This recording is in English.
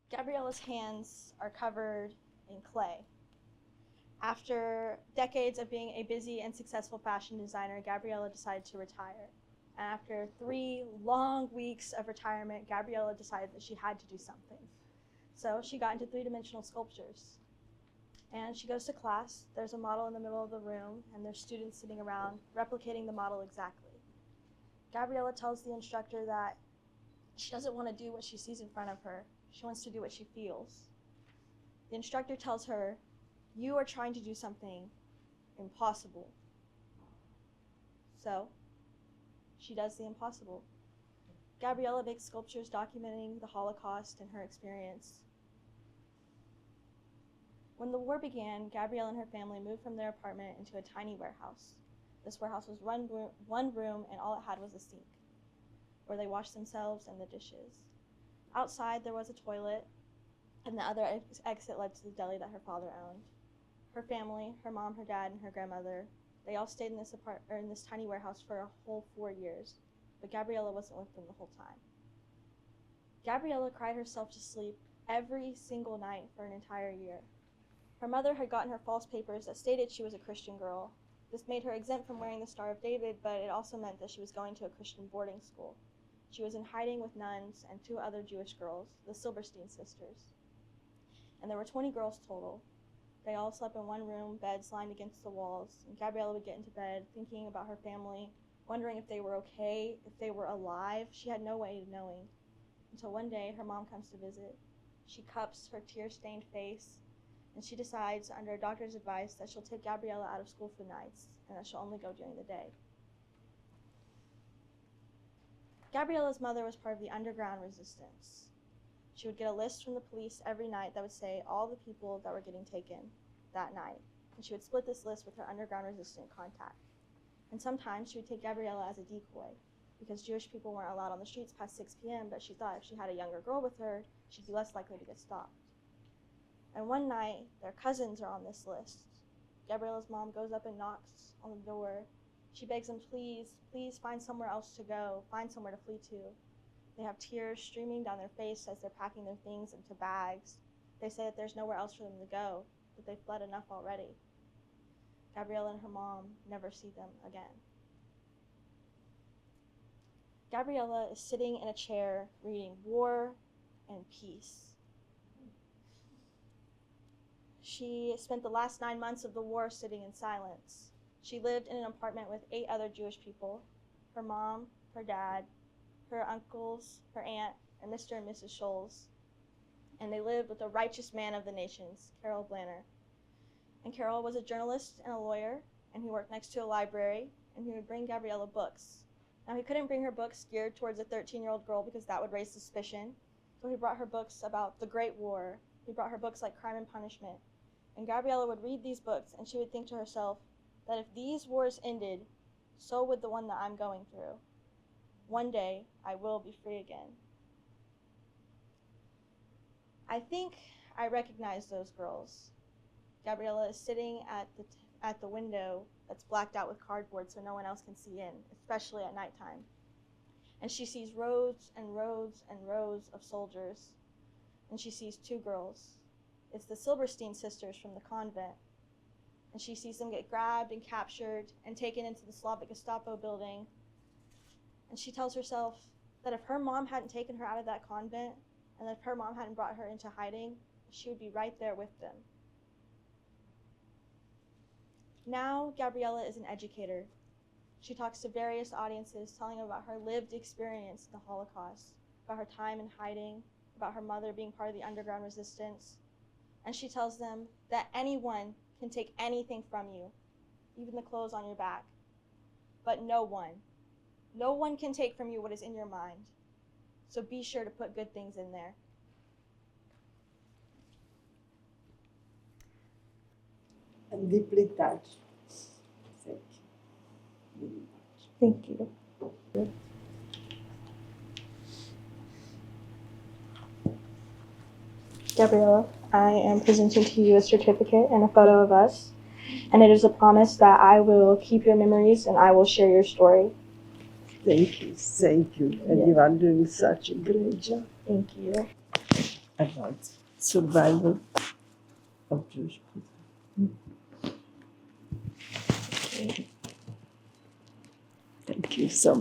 Gabriella's hands are covered in clay. After decades of being a busy and successful fashion designer, Gabriella decided to retire. And after 3 long weeks of retirement, Gabriella decided that she had to do something. So she got into 3-dimensional sculptures. And she goes to class. There's a model in the middle of the room, and there's students sitting around replicating the model exactly. Gabriella tells the instructor that she doesn't want to do what she sees in front of her. She wants to do what she feels. The instructor tells her, "You are trying to do something impossible." So she does the impossible. Gabriella makes sculptures documenting the Holocaust and her experience. When the war began, Gabriella and her family moved from their apartment into a tiny warehouse. This warehouse was one room, and all it had was a sink, where they washed themselves and the dishes. Outside, there was a toilet, and the other exit led to the deli that her father owned. Her family, her mom, her dad, and her grandmother, they all stayed in this tiny warehouse for a whole 4 years, but Gabriella wasn't with them the whole time. Gabriella cried herself to sleep every single night for an entire year. Her mother had gotten her false papers that stated she was a Christian girl. This made her exempt from wearing the Star of David, but it also meant that she was going to a Christian boarding school. She was in hiding with nuns and 2 other Jewish girls, the Silberstein sisters. And there were 20 girls total. They all slept in one room, beds lined against the walls, and Gabriella would get into bed thinking about her family, wondering if they were okay, if they were alive. She had no way of knowing. Until one day, her mom comes to visit. She cups her tear-stained face, and she decides, under a doctor's advice, that she'll take Gabriella out of school for nights, and that she'll only go during the day. Gabriella's mother was part of the underground resistance. She would get a list from the police every night that would say all the people that were getting taken that night, and she would split this list with her underground resistant contact. And sometimes she would take Gabriella as a decoy, because Jewish people weren't allowed on the streets past 6 p.m., but she thought if she had a younger girl with her, she'd be less likely to get stopped. And one night, their cousins are on this list. Gabriella's mom goes up and knocks on the door. She begs them, please find somewhere else to go, find somewhere to flee to. They have tears streaming down their face as they're packing their things into bags. They say that there's nowhere else for them to go, that they've fled enough already. Gabriella and her mom never see them again. Gabriella is sitting in a chair reading War and Peace. She spent the last 9 months of the war sitting in silence. She lived in an apartment with 8 other Jewish people, her mom, her dad, her uncles, her aunt, and Mr. and Mrs. Scholes. And they lived with a righteous man of the nations, Carol Blanner. And Carol was a journalist and a lawyer, and he worked next to a library, and he would bring Gabriella books. Now, he couldn't bring her books geared towards a 13-year-old girl because that would raise suspicion, so he brought her books about the Great War. He brought her books like Crime and Punishment. And Gabriella would read these books, and she would think to herself that if these wars ended, so would the one that I'm going through. One day, I will be free again. I think I recognize those girls. Gabriella is sitting at the window that's blacked out with cardboard so no one else can see in, especially at nighttime. And she sees rows and rows and rows of soldiers, and she sees 2 girls. It's the Silberstein sisters from the convent, and she sees them get grabbed and captured and taken into the Slavic Gestapo building. And she tells herself that if her mom hadn't taken her out of that convent, and if her mom hadn't brought her into hiding, she would be right there with them. Now, Gabriella is an educator. She talks to various audiences, telling them about her lived experience in the Holocaust, about her time in hiding, about her mother being part of the underground resistance. And she tells them that anyone can take anything from you, even the clothes on your back, but no one can take from you what is in your mind. So be sure to put good things in there. I'm deeply touched. Thank you very much. Thank you. Gabriella, I am presenting to you a certificate and a photo of us, and it is a promise that I will keep your memories and I will share your story. Thank you. And you are doing such a great job. Thank you. about survival of Jewish people. Okay. Thank you so much.